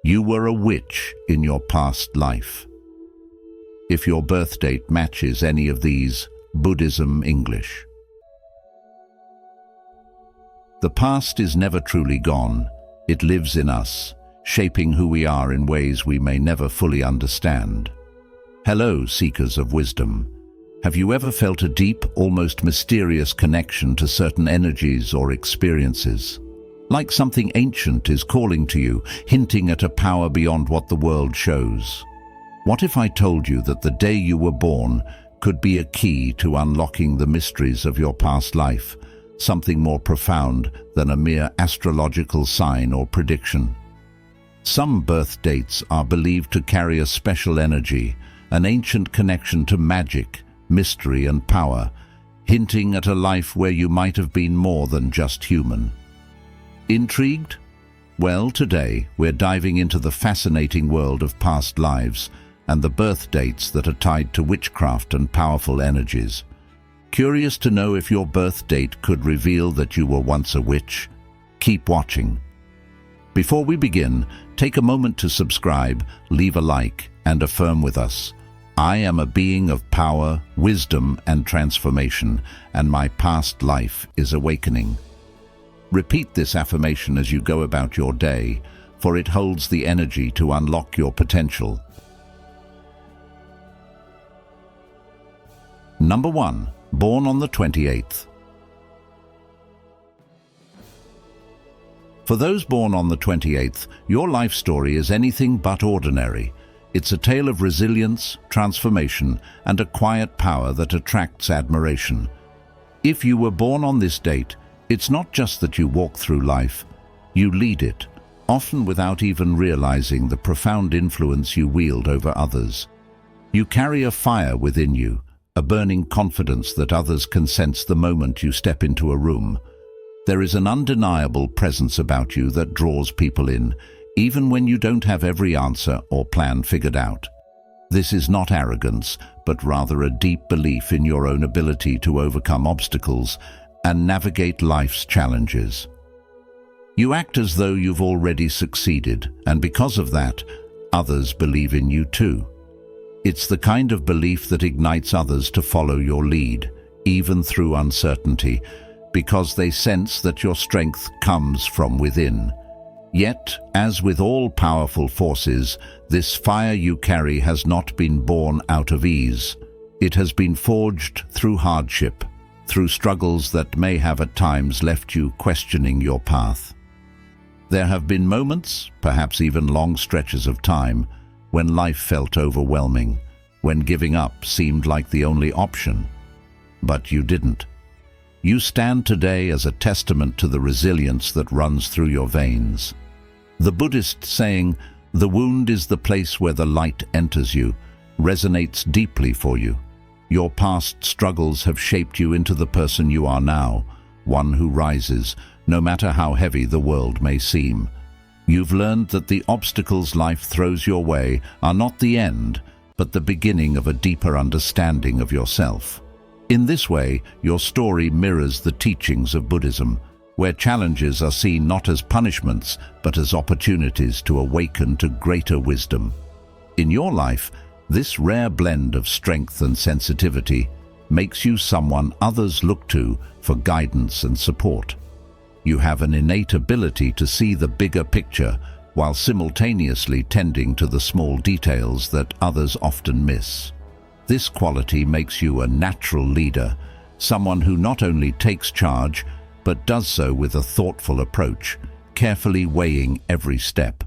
You were a witch in your past life. If your birth date matches any of these, Buddhism English. The past is never truly gone. It lives in us, shaping who we are in ways we may never fully understand. Hello, seekers of wisdom. Have you ever felt a deep, almost mysterious connection to certain energies or experiences? Like something ancient is calling to you, hinting at a power beyond what the world shows. What if I told you that the day you were born could be a key to unlocking the mysteries of your past life, something more profound than a mere astrological sign or prediction? Some birth dates are believed to carry a special energy, an ancient connection to magic, mystery and power, hinting at a life where you might have been more than just human. Intrigued? Well, today we're diving into the fascinating world of past lives and the birth dates that are tied to witchcraft and powerful energies. Curious to know if your birth date could reveal that you were once a witch? Keep watching. Before we begin, take a moment to subscribe, leave a like, and affirm with us. I am a being of power, wisdom, and transformation, and my past life is awakening. Repeat this affirmation as you go about your day, for it holds the energy to unlock your potential. Number 1. Born on the 28th. For those born on the 28th, your life story is anything but ordinary. It's a tale of resilience, transformation, and a quiet power that attracts admiration. If you were born on this date, it's not just that you walk through life, you lead it, often without even realizing the profound influence you wield over others. You carry a fire within you, a burning confidence that others can sense the moment you step into a room. There is an undeniable presence about you that draws people in, even when you don't have every answer or plan figured out. This is not arrogance, but rather a deep belief in your own ability to overcome obstacles and navigate life's challenges. You act as though you've already succeeded, and because of that, others believe in you too. It's the kind of belief that ignites others to follow your lead, even through uncertainty, because they sense that your strength comes from within. Yet, as with all powerful forces, this fire you carry has not been born out of ease. It has been forged through hardship, through struggles that may have at times left you questioning your path. There have been moments, perhaps even long stretches of time, when life felt overwhelming, when giving up seemed like the only option. But you didn't. You stand today as a testament to the resilience that runs through your veins. The Buddhist saying, "The wound is the place where the light enters you," resonates deeply for you. Your past struggles have shaped you into the person you are now, one who rises, no matter how heavy the world may seem. You've learned that the obstacles life throws your way are not the end, but the beginning of a deeper understanding of yourself. In this way, your story mirrors the teachings of Buddhism, where challenges are seen not as punishments, but as opportunities to awaken to greater wisdom. In your life, this rare blend of strength and sensitivity makes you someone others look to for guidance and support. You have an innate ability to see the bigger picture while simultaneously tending to the small details that others often miss. This quality makes you a natural leader, someone who not only takes charge, but does so with a thoughtful approach, carefully weighing every step.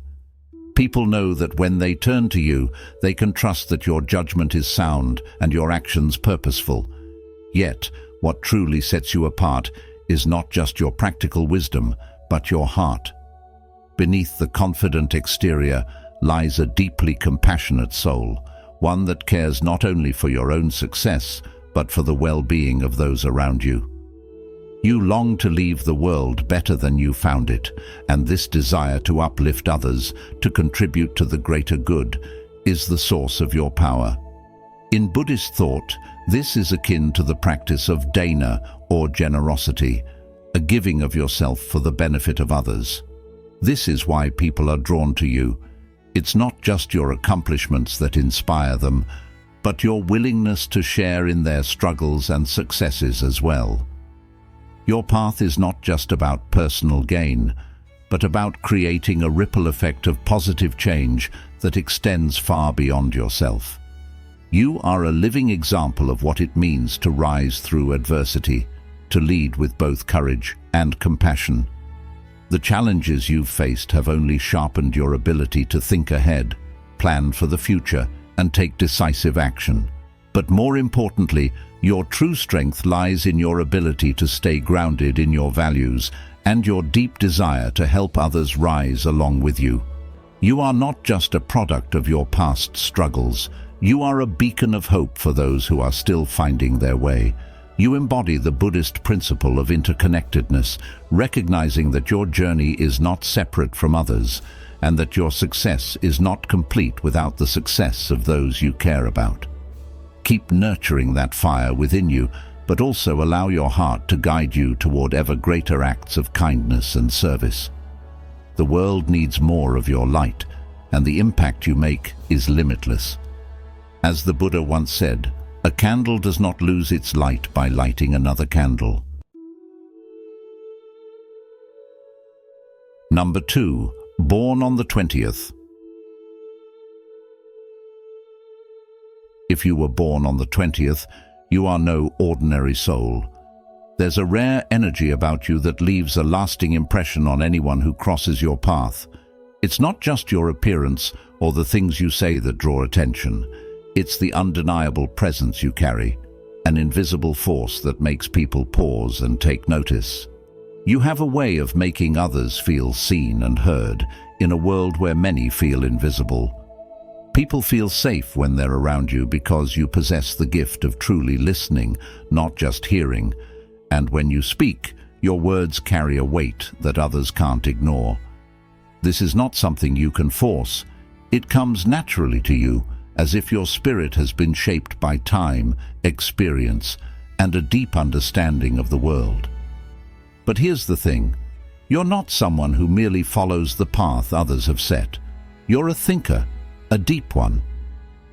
People know that when they turn to you, they can trust that your judgment is sound and your actions purposeful. Yet, what truly sets you apart is not just your practical wisdom, but your heart. Beneath the confident exterior lies a deeply compassionate soul, one that cares not only for your own success, but for the well-being of those around you. You long to leave the world better than you found it, and this desire to uplift others, to contribute to the greater good, is the source of your power. In Buddhist thought, this is akin to the practice of dana, or generosity, a giving of yourself for the benefit of others. This is why people are drawn to you. It's not just your accomplishments that inspire them, but your willingness to share in their struggles and successes as well. Your path is not just about personal gain, but about creating a ripple effect of positive change that extends far beyond yourself. You are a living example of what it means to rise through adversity, to lead with both courage and compassion. The challenges you've faced have only sharpened your ability to think ahead, plan for the future, and take decisive action. But more importantly, your true strength lies in your ability to stay grounded in your values and your deep desire to help others rise along with you. You are not just a product of your past struggles. You are a beacon of hope for those who are still finding their way. You embody the Buddhist principle of interconnectedness, recognizing that your journey is not separate from others, and that your success is not complete without the success of those you care about. Keep nurturing that fire within you, but also allow your heart to guide you toward ever greater acts of kindness and service. The world needs more of your light, and the impact you make is limitless. As the Buddha once said, a candle does not lose its light by lighting another candle. Number 2. Born on the 20th. If you were born on the 20th, you are no ordinary soul. There's a rare energy about you that leaves a lasting impression on anyone who crosses your path. It's not just your appearance or the things you say that draw attention. It's the undeniable presence you carry, an invisible force that makes people pause and take notice. You have a way of making others feel seen and heard in a world where many feel invisible. People feel safe when they're around you because you possess the gift of truly listening, not just hearing. And when you speak, your words carry a weight that others can't ignore. This is not something you can force. It comes naturally to you, as if your spirit has been shaped by time, experience, and a deep understanding of the world. But here's the thing. You're not someone who merely follows the path others have set. You're a thinker, a deep one.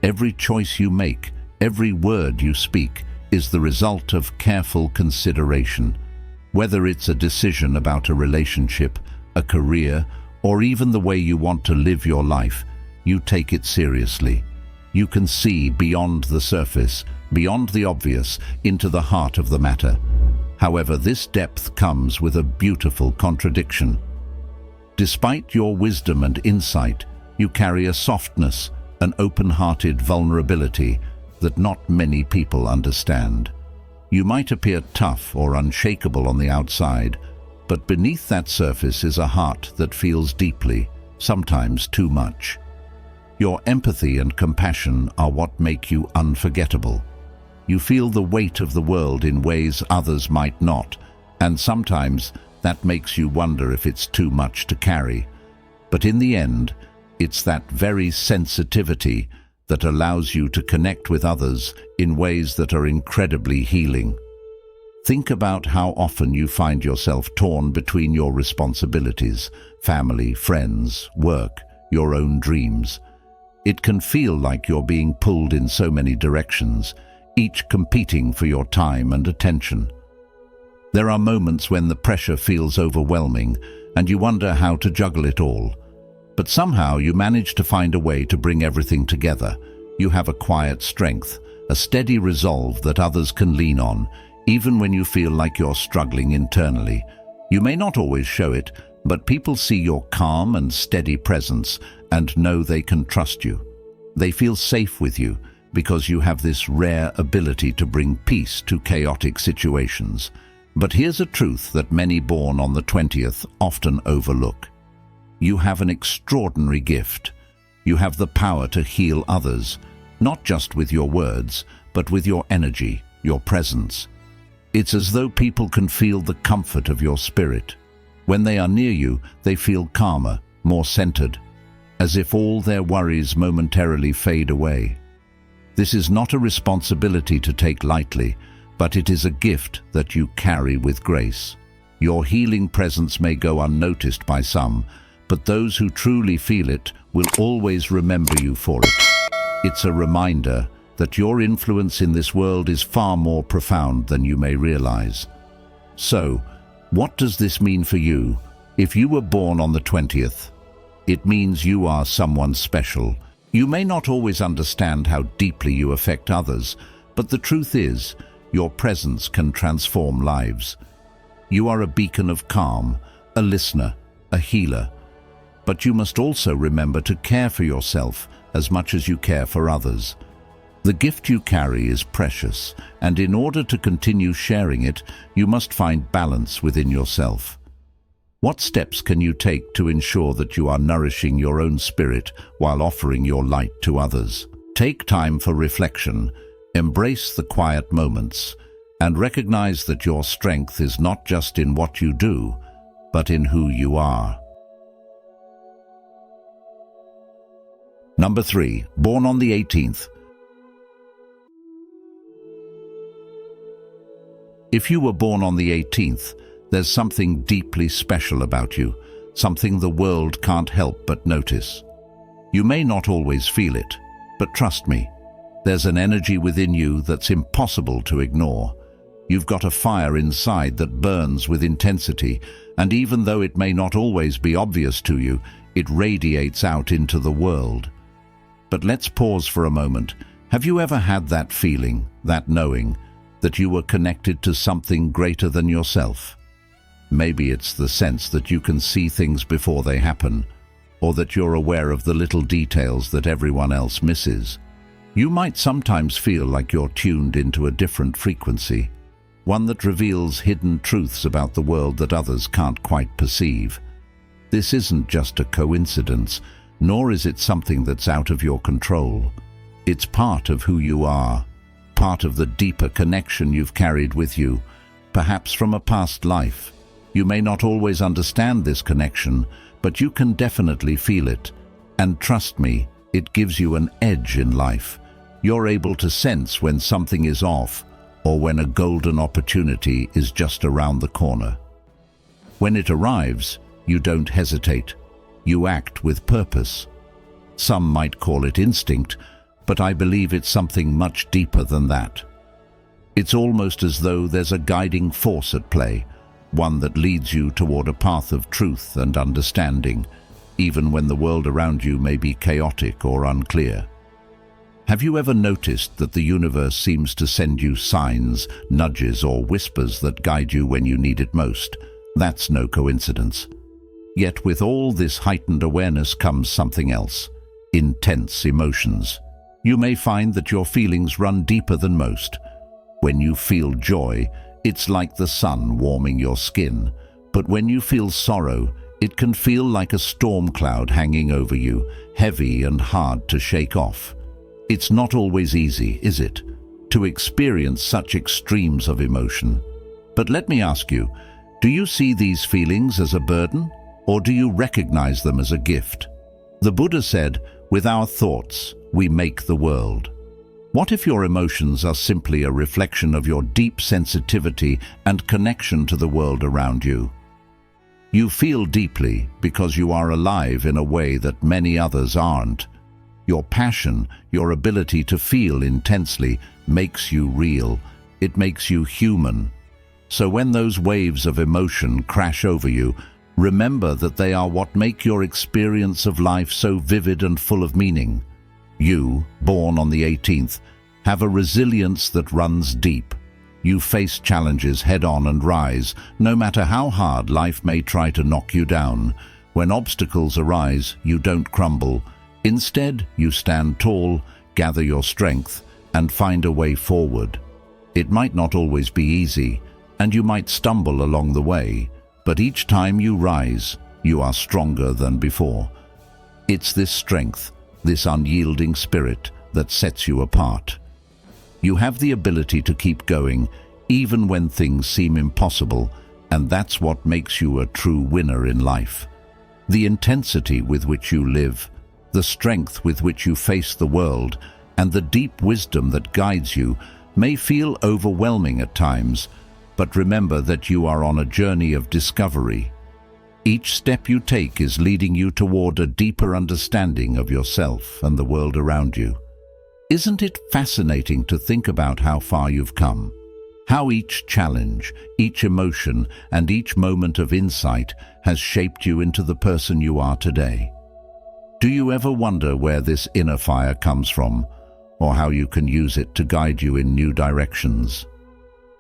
Every choice you make, every word you speak, is the result of careful consideration. Whether it's a decision about a relationship, a career, or even the way you want to live your life, you take it seriously. You can see beyond the surface, beyond the obvious, into the heart of the matter. However, this depth comes with a beautiful contradiction. Despite your wisdom and insight, you carry a softness, an open-hearted vulnerability that not many people understand. You might appear tough or unshakable on the outside, but beneath that surface is a heart that feels deeply, sometimes too much. Your empathy and compassion are what make you unforgettable. You feel the weight of the world in ways others might not, and sometimes that makes you wonder if it's too much to carry. But in the end, it's that very sensitivity that allows you to connect with others in ways that are incredibly healing. Think about how often you find yourself torn between your responsibilities, family, friends, work, your own dreams. It can feel like you're being pulled in so many directions, each competing for your time and attention. There are moments when the pressure feels overwhelming and you wonder how to juggle it all. But somehow you manage to find a way to bring everything together. You have a quiet strength, a steady resolve that others can lean on, even when you feel like you're struggling internally. You may not always show it, but people see your calm and steady presence and know they can trust you. They feel safe with you because you have this rare ability to bring peace to chaotic situations. But here's a truth that many born on the 20th often overlook. You have an extraordinary gift. You have the power to heal others, not just with your words, but with your energy, your presence. It's as though people can feel the comfort of your spirit. When they are near you, they feel calmer, more centered, as if all their worries momentarily fade away. This is not a responsibility to take lightly, but it is a gift that you carry with grace. Your healing presence may go unnoticed by some, but those who truly feel it will always remember you for it. It's a reminder that your influence in this world is far more profound than you may realize. So, what does this mean for you? If you were born on the 20th, it means you are someone special. You may not always understand how deeply you affect others, but the truth is, your presence can transform lives. You are a beacon of calm, a listener, a healer. But you must also remember to care for yourself as much as you care for others. The gift you carry is precious, and in order to continue sharing it, you must find balance within yourself. What steps can you take to ensure that you are nourishing your own spirit while offering your light to others? Take time for reflection, embrace the quiet moments, and recognize that your strength is not just in what you do, but in who you are. Number 3. Born on the 18th. If you were born on the 18th, there's something deeply special about you, something the world can't help but notice. You may not always feel it, but trust me, there's an energy within you that's impossible to ignore. You've got a fire inside that burns with intensity, and even though it may not always be obvious to you, it radiates out into the world. But let's pause for a moment. Have you ever had that feeling, that knowing, that you were connected to something greater than yourself? Maybe it's the sense that you can see things before they happen, or that you're aware of the little details that everyone else misses. You might sometimes feel like you're tuned into a different frequency, one that reveals hidden truths about the world that others can't quite perceive. This isn't just a coincidence, nor is it something that's out of your control. It's part of who you are, part of the deeper connection you've carried with you, perhaps from a past life. You may not always understand this connection, but you can definitely feel it. And trust me, it gives you an edge in life. You're able to sense when something is off, or when a golden opportunity is just around the corner. When it arrives, you don't hesitate. You act with purpose. Some might call it instinct, but I believe it's something much deeper than that. It's almost as though there's a guiding force at play, one that leads you toward a path of truth and understanding, even when the world around you may be chaotic or unclear. Have you ever noticed that the universe seems to send you signs, nudges, or whispers that guide you when you need it most? That's no coincidence. Yet with all this heightened awareness comes something else: intense emotions. You may find that your feelings run deeper than most. When you feel joy, it's like the sun warming your skin. But when you feel sorrow, it can feel like a storm cloud hanging over you, heavy and hard to shake off. It's not always easy, is it, to experience such extremes of emotion? But let me ask you, do you see these feelings as a burden, or do you recognize them as a gift? The Buddha said, "With our thoughts, we make the world." What if your emotions are simply a reflection of your deep sensitivity and connection to the world around you? You feel deeply because you are alive in a way that many others aren't. Your passion, your ability to feel intensely, makes you real. It makes you human. So when those waves of emotion crash over you, remember that they are what make your experience of life so vivid and full of meaning. You, born on the 18th, have a resilience that runs deep. You face challenges head-on and rise, no matter how hard life may try to knock you down. When obstacles arise, you don't crumble. Instead, you stand tall, gather your strength, and find a way forward. It might not always be easy, and you might stumble along the way, but each time you rise, you are stronger than before. It's this strength, this unyielding spirit, that sets you apart. You have the ability to keep going, even when things seem impossible, and that's what makes you a true winner in life. The intensity with which you live, the strength with which you face the world, and the deep wisdom that guides you may feel overwhelming at times, but remember that you are on a journey of discovery. Each step you take is leading you toward a deeper understanding of yourself and the world around you. Isn't it fascinating to think about how far you've come? How each challenge, each emotion, and each moment of insight has shaped you into the person you are today? Do you ever wonder where this inner fire comes from, or how you can use it to guide you in new directions?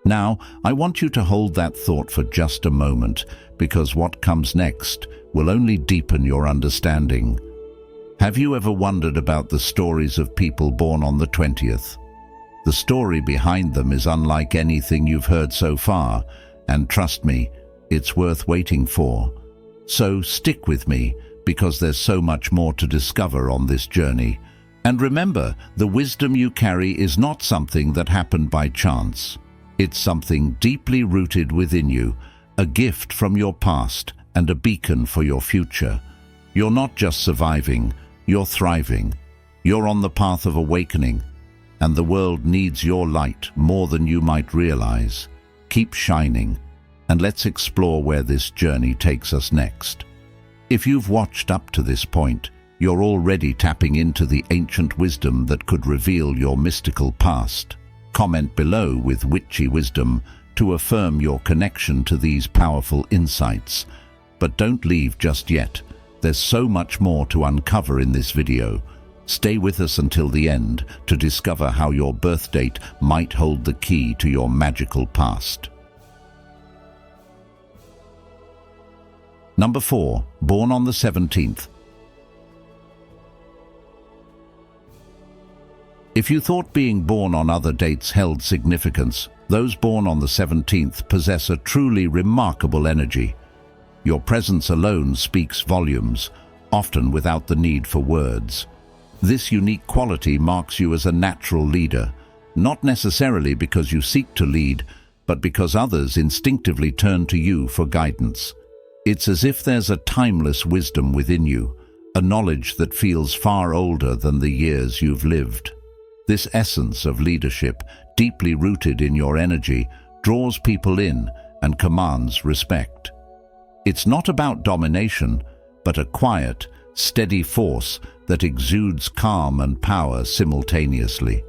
Now, I want you to hold that thought for just a moment, because what comes next will only deepen your understanding. Have you ever wondered about the stories of people born on the 20th? The story behind them is unlike anything you've heard so far, and trust me, it's worth waiting for. So stick with me, because there's so much more to discover on this journey. And remember, the wisdom you carry is not something that happened by chance. It's something deeply rooted within you, a gift from your past and a beacon for your future. You're not just surviving, you're thriving. You're on the path of awakening, and the world needs your light more than you might realize. Keep shining, and let's explore where this journey takes us next. If you've watched up to this point, you're already tapping into the ancient wisdom that could reveal your mystical past. Comment below with witchy wisdom to affirm your connection to these powerful insights. But don't leave just yet. There's so much more to uncover in this video. Stay with us until the end to discover how your birth date might hold the key to your magical past. Number 4. Born on the 17th. If you thought being born on other dates held significance, those born on the 17th possess a truly remarkable energy. Your presence alone speaks volumes, often without the need for words. This unique quality marks you as a natural leader, not necessarily because you seek to lead, but because others instinctively turn to you for guidance. It's as if there's a timeless wisdom within you, a knowledge that feels far older than the years you've lived. This essence of leadership, deeply rooted in your energy, draws people in and commands respect. It's not about domination, but a quiet, steady force that exudes calm and power simultaneously.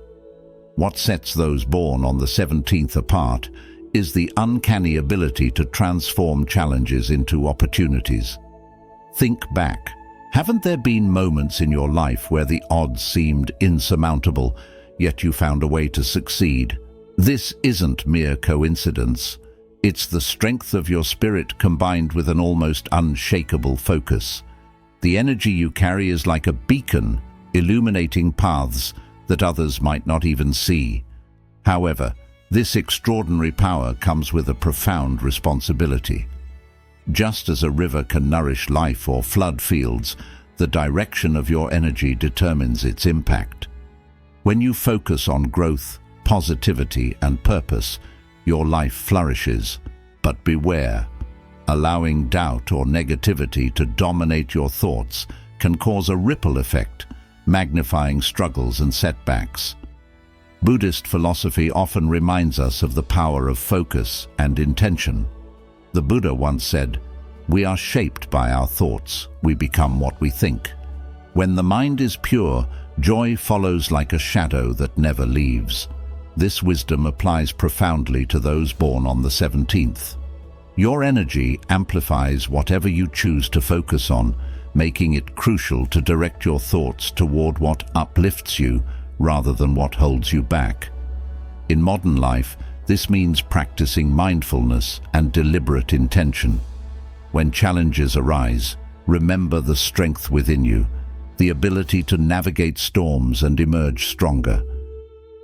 What sets those born on the 17th apart is the uncanny ability to transform challenges into opportunities. Think back. Haven't there been moments in your life where the odds seemed insurmountable, yet you found a way to succeed? This isn't mere coincidence. It's the strength of your spirit combined with an almost unshakable focus. The energy you carry is like a beacon, illuminating paths that others might not even see. However, this extraordinary power comes with a profound responsibility. Just as a river can nourish life or flood fields, the direction of your energy determines its impact. When you focus on growth, positivity, and purpose, your life flourishes. But beware, allowing doubt or negativity to dominate your thoughts can cause a ripple effect, magnifying struggles and setbacks. Buddhist philosophy often reminds us of the power of focus and intention. The Buddha once said, "We are shaped by our thoughts, we become what we think." When the mind is pure, joy follows like a shadow that never leaves. This wisdom applies profoundly to those born on the 17th. Your energy amplifies whatever you choose to focus on, making it crucial to direct your thoughts toward what uplifts you rather than what holds you back. In modern life, this means practicing mindfulness and deliberate intention. When challenges arise, remember the strength within you, the ability to navigate storms and emerge stronger.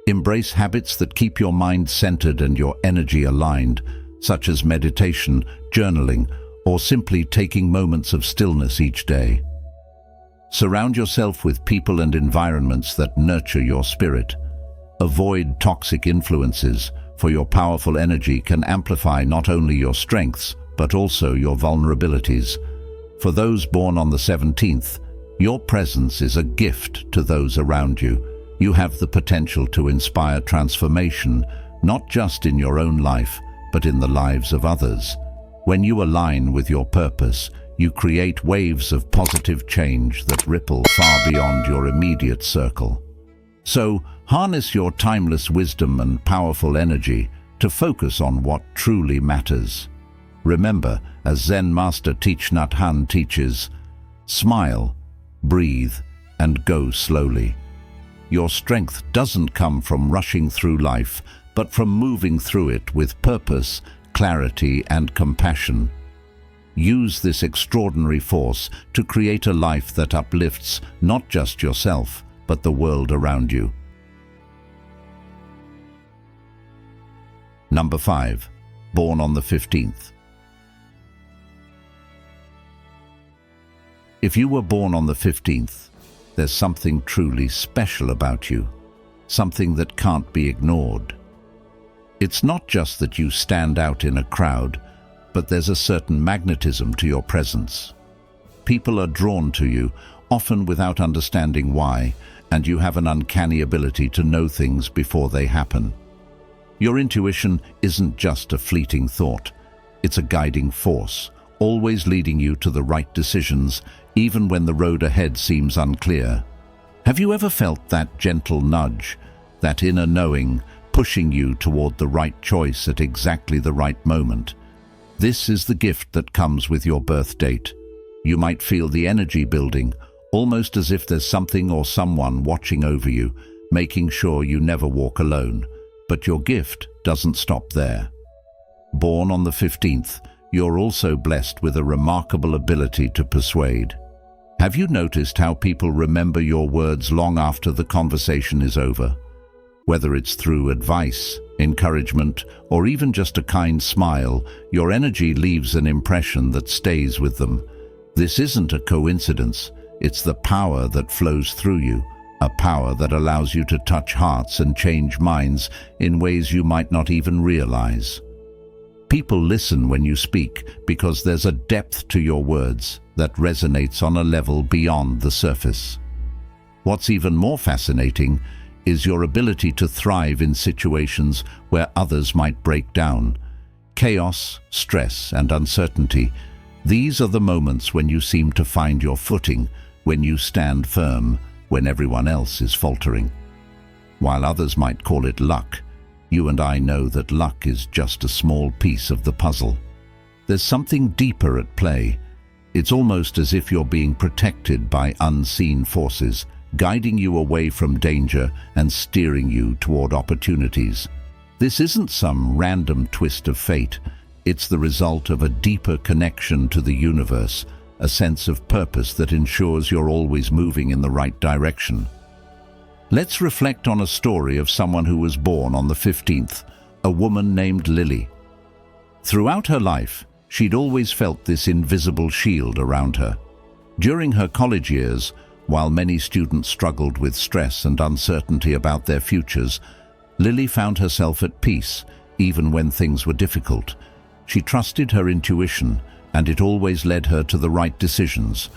Embrace habits that keep your mind centered and your energy aligned, such as meditation, journaling, or simply taking moments of stillness each day. Surround yourself with people and environments that nurture your spirit. Avoid toxic influences, for your powerful energy can amplify not only your strengths, but also your vulnerabilities. For those born on the 17th, your presence is a gift to those around you. You have the potential to inspire transformation, not just in your own life, but in the lives of others. When you align with your purpose, you create waves of positive change that ripple far beyond your immediate circle. So, harness your timeless wisdom and powerful energy to focus on what truly matters. Remember, as Zen Master Thich Nhat Hanh teaches, smile, breathe, and go slowly. Your strength doesn't come from rushing through life, but from moving through it with purpose, clarity, and compassion. Use this extraordinary force to create a life that uplifts not just yourself, but the world around you. Number 5. Born on the 15th. If you were born on the 15th, there's something truly special about you, something that can't be ignored. It's not just that you stand out in a crowd, but there's a certain magnetism to your presence. People are drawn to you, often without understanding why, and you have an uncanny ability to know things before they happen. Your intuition isn't just a fleeting thought. It's a guiding force, always leading you to the right decisions, even when the road ahead seems unclear. Have you ever felt that gentle nudge, that inner knowing, pushing you toward the right choice at exactly the right moment? This is the gift that comes with your birth date. You might feel the energy building, almost as if there's something or someone watching over you, making sure you never walk alone. But your gift doesn't stop there. Born on the 15th, you're also blessed with a remarkable ability to persuade. Have you noticed how people remember your words long after the conversation is over? Whether it's through advice, encouragement, or even just a kind smile, your energy leaves an impression that stays with them. This isn't a coincidence. It's the power that flows through you, a power that allows you to touch hearts and change minds in ways you might not even realize. People listen when you speak because there's a depth to your words that resonates on a level beyond the surface. What's even more fascinating is your ability to thrive in situations where others might break down. Chaos, stress, and uncertainty, these are the moments when you seem to find your footing, when you stand firm, when everyone else is faltering. While others might call it luck, you and I know that luck is just a small piece of the puzzle. There's something deeper at play. It's almost as if you're being protected by unseen forces, guiding you away from danger and steering you toward opportunities. This isn't some random twist of fate. It's the result of a deeper connection to the universe, a sense of purpose that ensures you're always moving in the right direction. Let's reflect on a story of someone who was born on the 15th, a woman named Lily. Throughout her life, she'd always felt this invisible shield around her. During her college years, while many students struggled with stress and uncertainty about their futures, Lily found herself at peace, even when things were difficult. She trusted her intuition, and it always led her to the right decisions,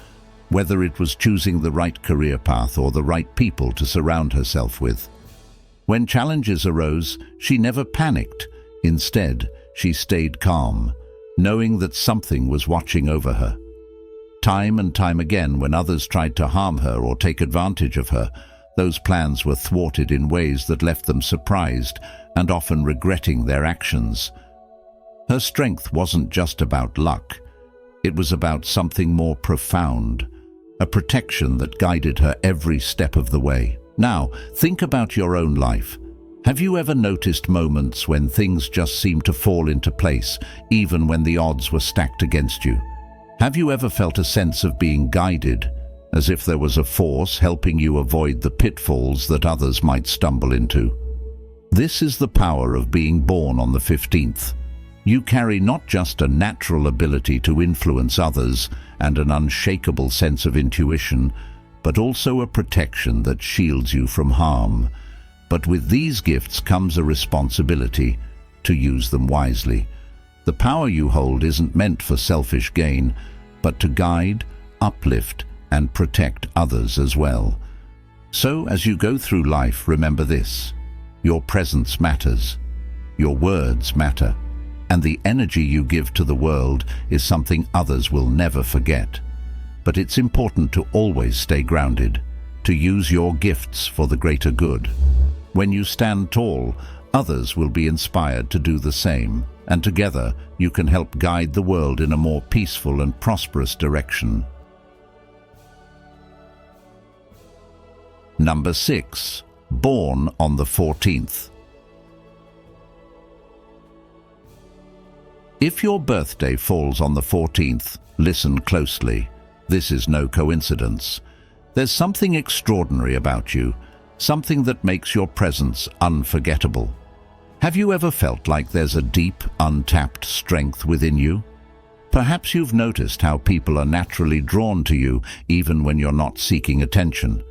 whether it was choosing the right career path or the right people to surround herself with. When challenges arose, she never panicked. Instead, she stayed calm, knowing that something was watching over her. Time and time again, when others tried to harm her or take advantage of her, those plans were thwarted in ways that left them surprised and often regretting their actions. Her strength wasn't just about luck. It was about something more profound, a protection that guided her every step of the way. Now, think about your own life. Have you ever noticed moments when things just seemed to fall into place, even when the odds were stacked against you? Have you ever felt a sense of being guided, as if there was a force helping you avoid the pitfalls that others might stumble into? This is the power of being born on the 15th. You carry not just a natural ability to influence others and an unshakable sense of intuition, but also a protection that shields you from harm. But with these gifts comes a responsibility to use them wisely. The power you hold isn't meant for selfish gain, but to guide, uplift, and protect others as well. So, as you go through life, remember this: your presence matters, your words matter, and the energy you give to the world is something others will never forget. But it's important to always stay grounded, to use your gifts for the greater good. When you stand tall, others will be inspired to do the same, and together you can help guide the world in a more peaceful and prosperous direction. Number 6. Born on the 14th. If your birthday falls on the 14th, listen closely. This is no coincidence. There's something extraordinary about you, something that makes your presence unforgettable. Have you ever felt like there's a deep, untapped strength within you? Perhaps you've noticed how people are naturally drawn to you even when you're not seeking attention.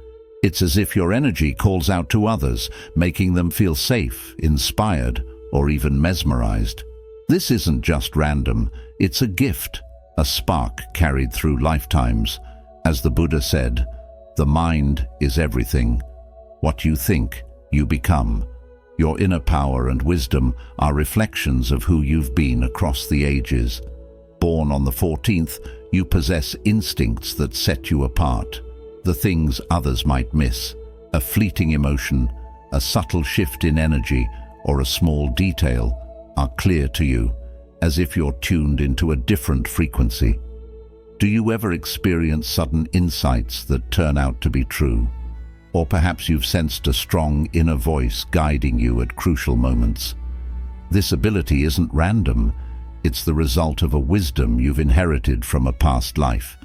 It's as if your energy calls out to others, making them feel safe, inspired, or even mesmerized. This isn't just random, it's a gift, a spark carried through lifetimes. As the Buddha said, the mind is everything. What you think, you become. Your inner power and wisdom are reflections of who you've been across the ages. Born on the 14th, you possess instincts that set you apart. The things others might miss, a fleeting emotion, a subtle shift in energy, or a small detail, are clear to you, as if you're tuned into a different frequency. Do you ever experience sudden insights that turn out to be true? Or perhaps you've sensed a strong inner voice guiding you at crucial moments. This ability isn't random, it's the result of a wisdom you've inherited from a past life.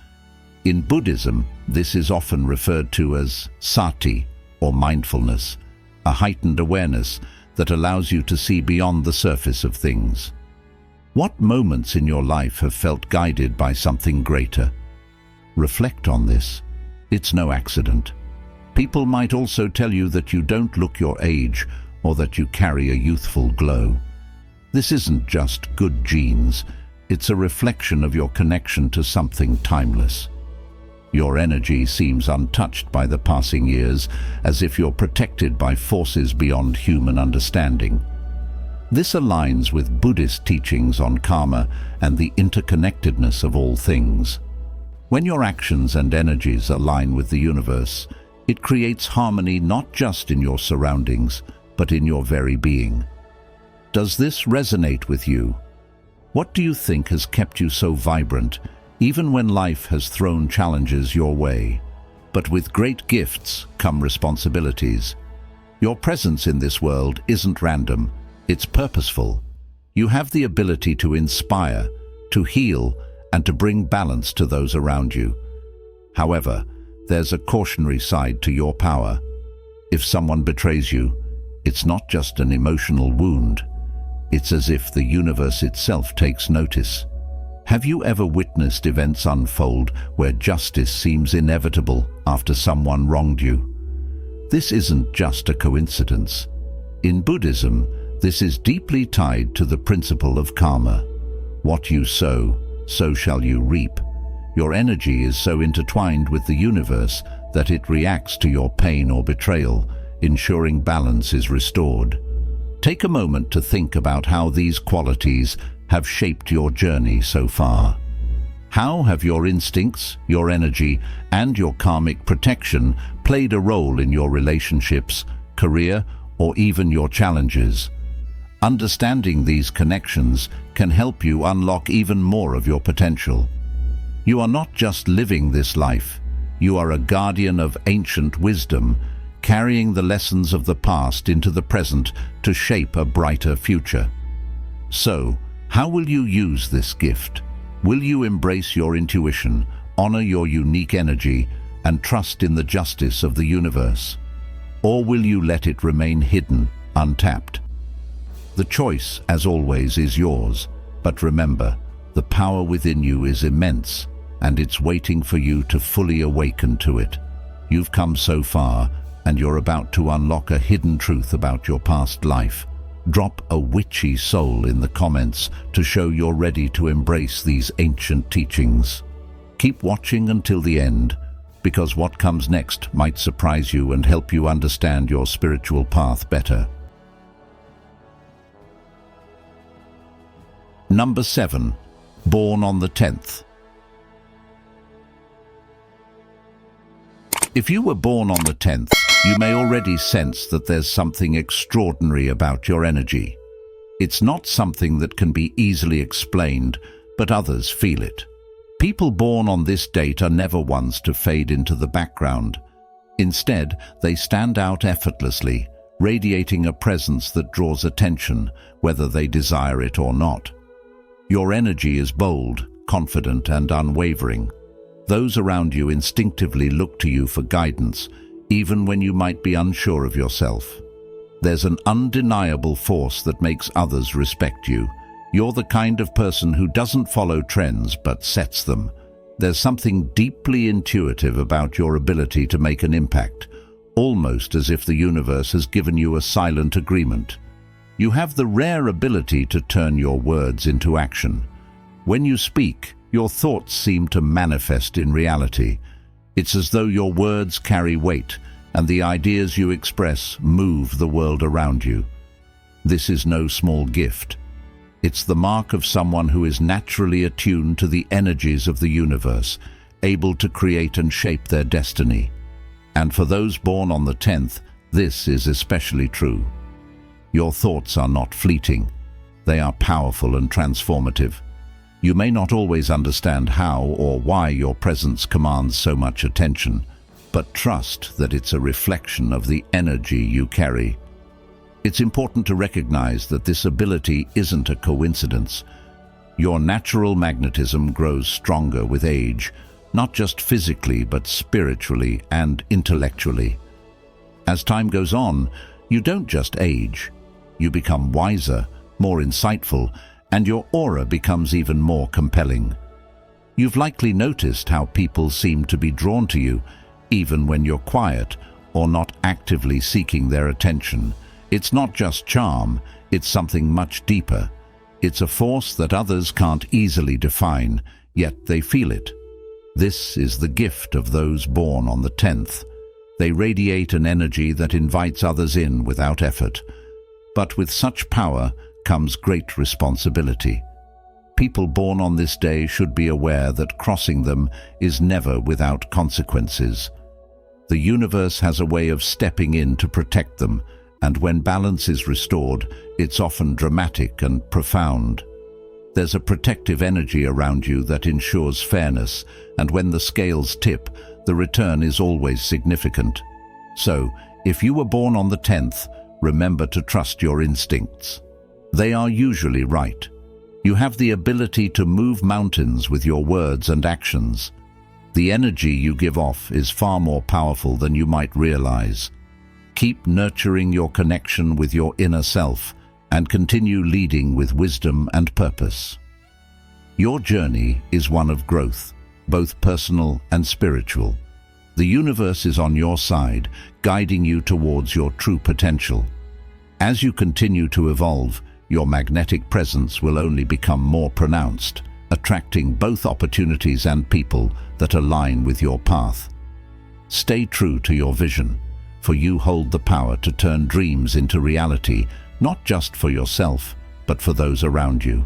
In Buddhism, this is often referred to as sati, or mindfulness, a heightened awareness that allows you to see beyond the surface of things. What moments in your life have felt guided by something greater? Reflect on this. It's no accident. People might also tell you that you don't look your age or that you carry a youthful glow. This isn't just good genes, it's a reflection of your connection to something timeless. Your energy seems untouched by the passing years, as if you're protected by forces beyond human understanding. This aligns with Buddhist teachings on karma and the interconnectedness of all things. When your actions and energies align with the universe, it creates harmony not just in your surroundings, but in your very being. Does this resonate with you? What do you think has kept you so vibrant, even when life has thrown challenges your way? But with great gifts come responsibilities. Your presence in this world isn't random, it's purposeful. You have the ability to inspire, to heal, and to bring balance to those around you. However, there's a cautionary side to your power. If someone betrays you, it's not just an emotional wound. It's as if the universe itself takes notice. Have you ever witnessed events unfold where justice seems inevitable after someone wronged you? This isn't just a coincidence. In Buddhism, this is deeply tied to the principle of karma. What you sow, so shall you reap. Your energy is so intertwined with the universe that it reacts to your pain or betrayal, ensuring balance is restored. Take a moment to think about how these qualities have shaped your journey so far. How have your instincts, your energy, and your karmic protection played a role in your relationships, career, or even your challenges? Understanding these connections can help you unlock even more of your potential. You are not just living this life, you are a guardian of ancient wisdom, carrying the lessons of the past into the present to shape a brighter future. So, how will you use this gift? Will you embrace your intuition, honor your unique energy, and trust in the justice of the universe? Or will you let it remain hidden, untapped? The choice, as always, is yours, but remember, the power within you is immense, and it's waiting for you to fully awaken to it. You've come so far, and you're about to unlock a hidden truth about your past life. Drop a witchy soul in the comments to show you're ready to embrace these ancient teachings. Keep watching until the end, because what comes next might surprise you and help you understand your spiritual path better. Number 7. Born on the 10th. If you were born on the 10th, you may already sense that there's something extraordinary about your energy. It's not something that can be easily explained, but others feel it. People born on this date are never ones to fade into the background. Instead, they stand out effortlessly, radiating a presence that draws attention, whether they desire it or not. Your energy is bold, confident, and unwavering. Those around you instinctively look to you for guidance, even when you might be unsure of yourself. There's an undeniable force that makes others respect you. You're the kind of person who doesn't follow trends but sets them. There's something deeply intuitive about your ability to make an impact, almost as if the universe has given you a silent agreement. You have the rare ability to turn your words into action. When you speak, your thoughts seem to manifest in reality. It's as though your words carry weight, and the ideas you express move the world around you. This is no small gift. It's the mark of someone who is naturally attuned to the energies of the universe, able to create and shape their destiny. And for those born on the 10th, this is especially true. Your thoughts are not fleeting. They are powerful and transformative. You may not always understand how or why your presence commands so much attention, but trust that it's a reflection of the energy you carry. It's important to recognize that this ability isn't a coincidence. Your natural magnetism grows stronger with age, not just physically but spiritually and intellectually. As time goes on, you don't just age. You become wiser, more insightful, and your aura becomes even more compelling. You've likely noticed how people seem to be drawn to you, even when you're quiet or not actively seeking their attention. It's not just charm, it's something much deeper. It's a force that others can't easily define, yet they feel it. This is the gift of those born on the 10th. They radiate an energy that invites others in without effort. But with such power comes great responsibility. People born on this day should be aware that crossing them is never without consequences. The universe has a way of stepping in to protect them, and when balance is restored, it's often dramatic and profound. There's a protective energy around you that ensures fairness, and when the scales tip, the return is always significant. So, if you were born on the 10th, remember to trust your instincts. They are usually right. You have the ability to move mountains with your words and actions. The energy you give off is far more powerful than you might realize. Keep nurturing your connection with your inner self and continue leading with wisdom and purpose. Your journey is one of growth, both personal and spiritual. The universe is on your side, guiding you towards your true potential. As you continue to evolve, your magnetic presence will only become more pronounced, attracting both opportunities and people that align with your path. Stay true to your vision, for you hold the power to turn dreams into reality, not just for yourself, but for those around you.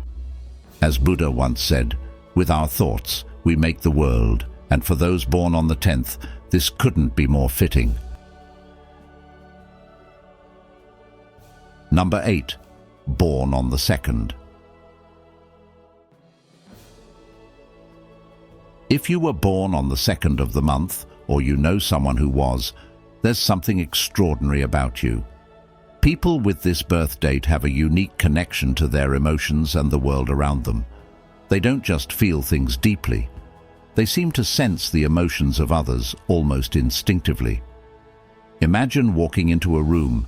As Buddha once said, "With our thoughts, we make the world," and for those born on the 10th, this couldn't be more fitting. Number 8. Born on the 2nd. If you were born on the 2nd of the month, or you know someone who was, there's something extraordinary about you. People with this birth date have a unique connection to their emotions and the world around them. They don't just feel things deeply. They seem to sense the emotions of others almost instinctively. Imagine walking into a room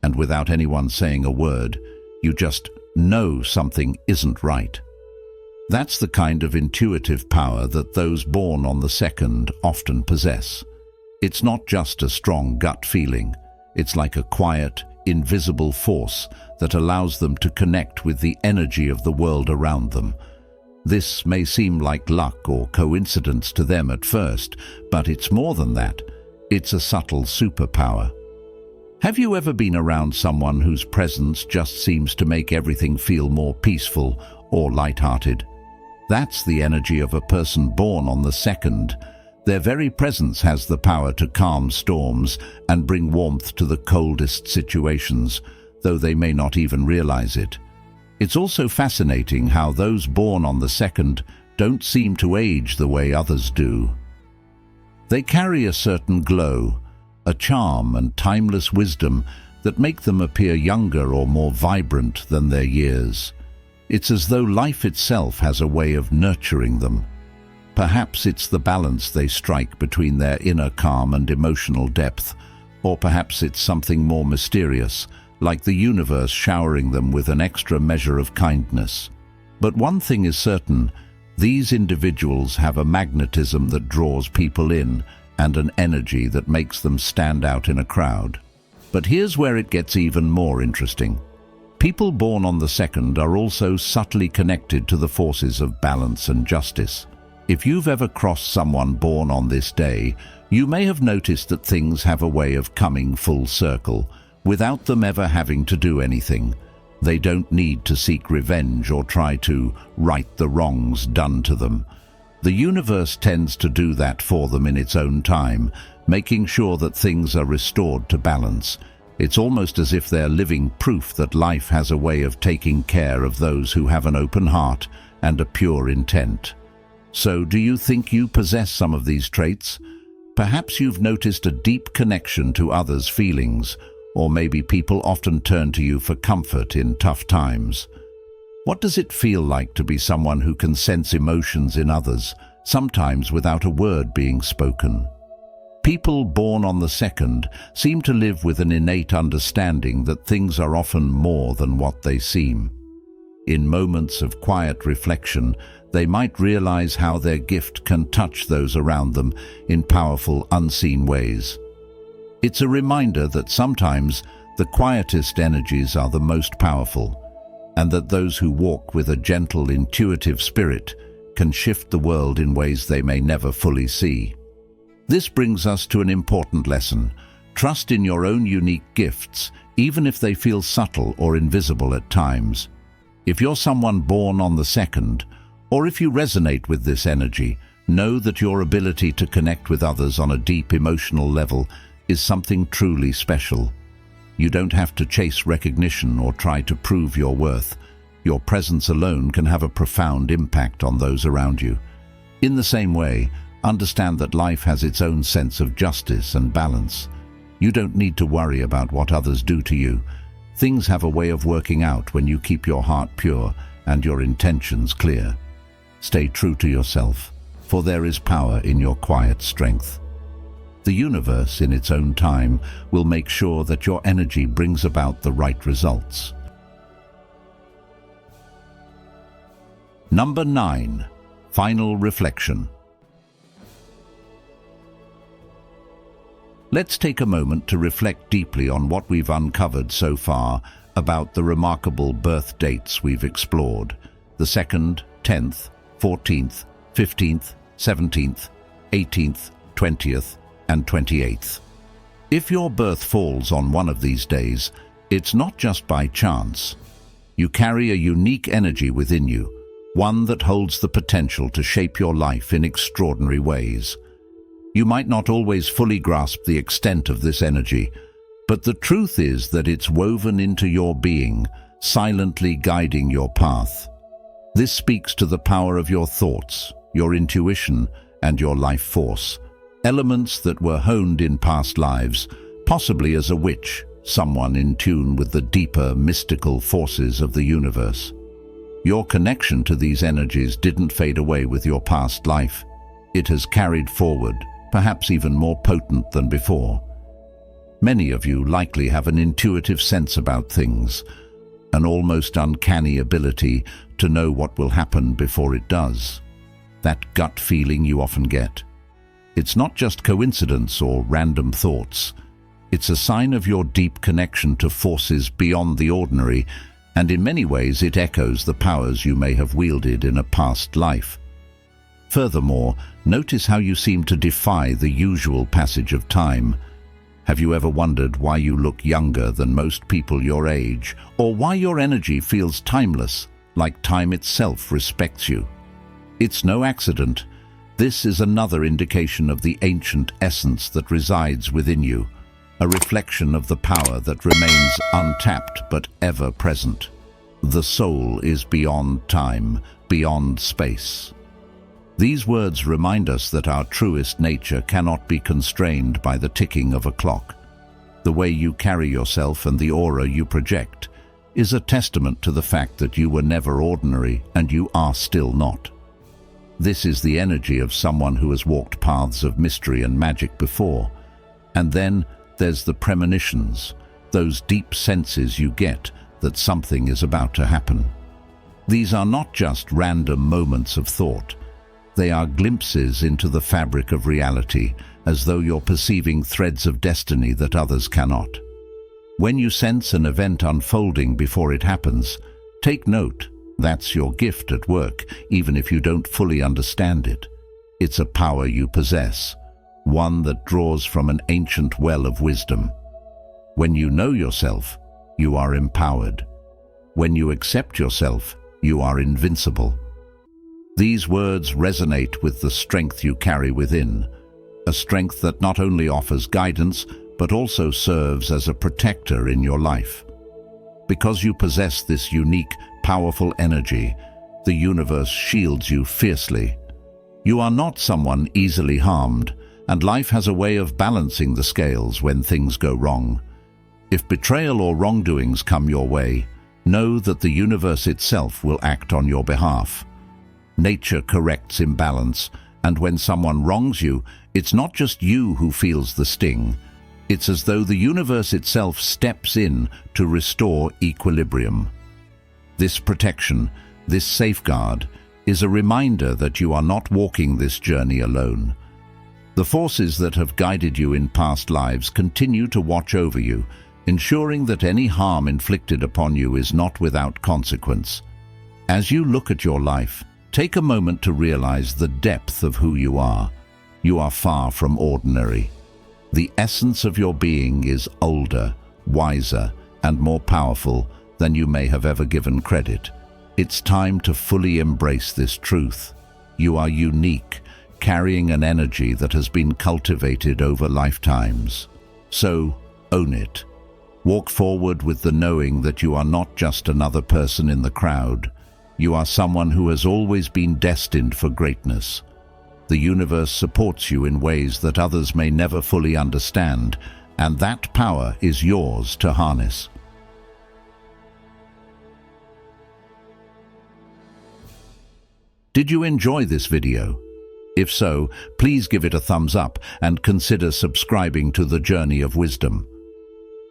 and without anyone saying a word, you just know something isn't right. That's the kind of intuitive power that those born on the 2nd often possess. It's not just a strong gut feeling. It's like a quiet, invisible force that allows them to connect with the energy of the world around them. This may seem like luck or coincidence to them at first, but it's more than that. It's a subtle superpower. Have you ever been around someone whose presence just seems to make everything feel more peaceful, or light-hearted. That's the energy of a person born on the 2nd. Their very presence has the power to calm storms and bring warmth to the coldest situations, though they may not even realize it. It's also fascinating how those born on the 2nd don't seem to age the way others do. They carry a certain glow, a charm and timeless wisdom that make them appear younger or more vibrant than their years. It's as though life itself has a way of nurturing them. Perhaps it's the balance they strike between their inner calm and emotional depth, or perhaps it's something more mysterious, like the universe showering them with an extra measure of kindness. But one thing is certain, these individuals have a magnetism that draws people in and an energy that makes them stand out in a crowd. But here's where it gets even more interesting. People born on the 2nd are also subtly connected to the forces of balance and justice. If you've ever crossed someone born on this day, you may have noticed that things have a way of coming full circle, without them ever having to do anything. They don't need to seek revenge or try to right the wrongs done to them. The universe tends to do that for them in its own time, making sure that things are restored to balance. It's almost as if they're living proof that life has a way of taking care of those who have an open heart and a pure intent. So, do you think you possess some of these traits? Perhaps you've noticed a deep connection to others' feelings, or maybe people often turn to you for comfort in tough times. What does it feel like to be someone who can sense emotions in others, sometimes without a word being spoken? People born on the 2nd seem to live with an innate understanding that things are often more than what they seem. In moments of quiet reflection, they might realize how their gift can touch those around them in powerful, unseen ways. It's a reminder that sometimes the quietest energies are the most powerful, and that those who walk with a gentle, intuitive spirit can shift the world in ways they may never fully see. This brings us to an important lesson. Trust in your own unique gifts, even if they feel subtle or invisible at times. If you're someone born on the 2nd, or if you resonate with this energy, know that your ability to connect with others on a deep emotional level is something truly special. You don't have to chase recognition or try to prove your worth. Your presence alone can have a profound impact on those around you. In the same way, understand that life has its own sense of justice and balance. You don't need to worry about what others do to you. Things have a way of working out when you keep your heart pure and your intentions clear. Stay true to yourself, for there is power in your quiet strength. The universe, in its own time, will make sure that your energy brings about the right results. Number 9. Final reflection. Let's take a moment to reflect deeply on what we've uncovered so far about the remarkable birth dates we've explored: the 2nd, 10th, 14th, 15th, 17th, 18th, 20th, and 28th. If your birth falls on one of these days, it's not just by chance. You carry a unique energy within you, one that holds the potential to shape your life in extraordinary ways. You might not always fully grasp the extent of this energy, but the truth is that it's woven into your being, silently guiding your path. This speaks to the power of your thoughts, your intuition, and your life force, elements that were honed in past lives, possibly as a witch, someone in tune with the deeper, mystical forces of the universe. Your connection to these energies didn't fade away with your past life. It has carried forward, perhaps even more potent than before. Many of you likely have an intuitive sense about things, an almost uncanny ability to know what will happen before it does. That gut feeling you often get. It's not just coincidence or random thoughts. It's a sign of your deep connection to forces beyond the ordinary, and in many ways it echoes the powers you may have wielded in a past life. Furthermore, notice how you seem to defy the usual passage of time. Have you ever wondered why you look younger than most people your age, or why your energy feels timeless, like time itself respects you. It's no accident. This is another indication of the ancient essence that resides within you, a reflection of the power that remains untapped but ever present. The soul is beyond time, beyond space. These words remind us that our truest nature cannot be constrained by the ticking of a clock. The way you carry yourself and the aura you project is a testament to the fact that you were never ordinary and you are still not. This is the energy of someone who has walked paths of mystery and magic before. And then there's the premonitions, those deep senses you get that something is about to happen. These are not just random moments of thought. They are glimpses into the fabric of reality, as though you're perceiving threads of destiny that others cannot. When you sense an event unfolding before it happens, take note. That's your gift at work, even if you don't fully understand it. It's a power you possess, one that draws from an ancient well of wisdom. When you know yourself, you are empowered. When you accept yourself, you are invincible. These words resonate with the strength you carry within, a strength that not only offers guidance, but also serves as a protector in your life. Because you possess this unique, powerful energy, the universe shields you fiercely. You are not someone easily harmed, and life has a way of balancing the scales when things go wrong. If betrayal or wrongdoings come your way, know that the universe itself will act on your behalf. Nature corrects imbalance, and when someone wrongs you, it's not just you who feels the sting. It's as though the universe itself steps in to restore equilibrium. This protection, this safeguard, is a reminder that you are not walking this journey alone. The forces that have guided you in past lives continue to watch over you, ensuring that any harm inflicted upon you is not without consequence. As you look at your life, take a moment to realize the depth of who you are. You are far from ordinary. The essence of your being is older, wiser, and more powerful than you may have ever given credit. It's time to fully embrace this truth. You are unique, carrying an energy that has been cultivated over lifetimes. So, own it. Walk forward with the knowing that you are not just another person in the crowd. You are someone who has always been destined for greatness. The universe supports you in ways that others may never fully understand, and that power is yours to harness. Did you enjoy this video? If so, please give it a thumbs up and consider subscribing to the Journey of Wisdom.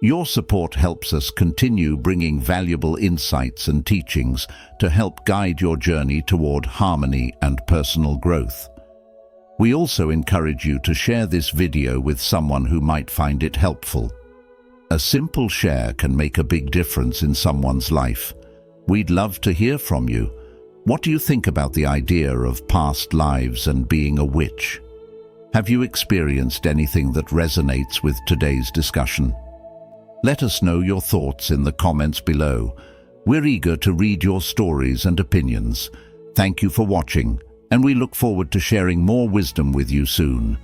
Your support helps us continue bringing valuable insights and teachings to help guide your journey toward harmony and personal growth. We also encourage you to share this video with someone who might find it helpful. A simple share can make a big difference in someone's life. We'd love to hear from you. What do you think about the idea of past lives and being a witch? Have you experienced anything that resonates with today's discussion? Let us know your thoughts in the comments below. We're eager to read your stories and opinions. Thank you for watching, and we look forward to sharing more wisdom with you soon.